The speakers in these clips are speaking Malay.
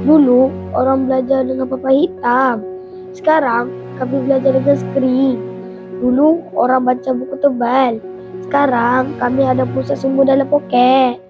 Dulu orang belajar dengan papan hitam. Sekarang kami belajar dengan skrin. Dulu orang baca buku tebal. Sekarang kami ada pusat semua dalam poket.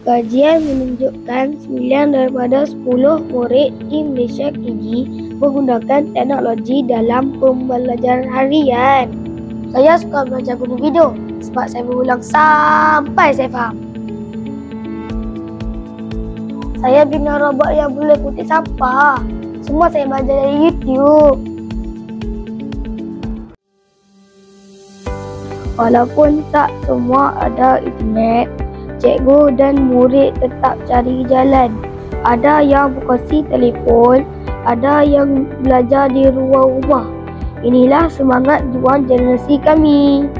Kajian menunjukkan 9 daripada 10 murid di Malaysia KG menggunakan teknologi dalam pembelajaran harian. Saya suka belajar guna video sebab saya berulang sampai saya faham. Saya bina robot yang boleh kutip sampah. Semua saya belajar dari YouTube. Walaupun tak semua ada internet, cikgu dan murid tetap cari jalan. Ada yang berkongsi telefon, ada yang belajar di luar rumah. Inilah semangat juang generasi kami.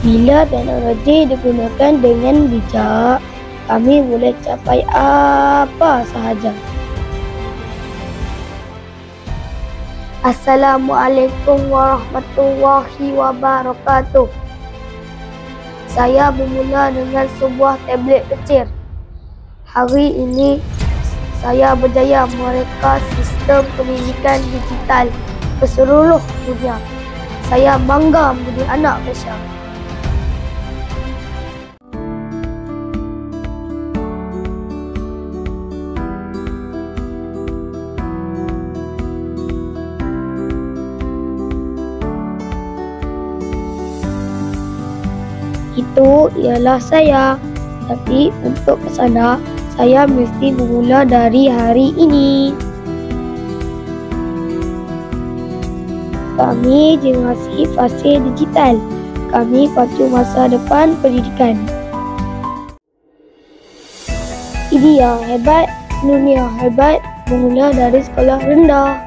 Bila teknologi digunakan dengan bijak, kami boleh capai apa sahaja. Assalamualaikum warahmatullahi wabarakatuh. Saya bermula dengan sebuah tablet kecil. Hari ini, saya berjaya mereka sistem pendidikan digital ke seluruh dunia. Saya bangga menjadi anak Malaysia. Itu ialah saya. Tapi untuk ke sana, saya mesti bermula dari hari ini. Kami generasi fasa digital. Kami pacu masa depan pendidikan. Idea hebat, dunia hebat, bermula dari sekolah rendah.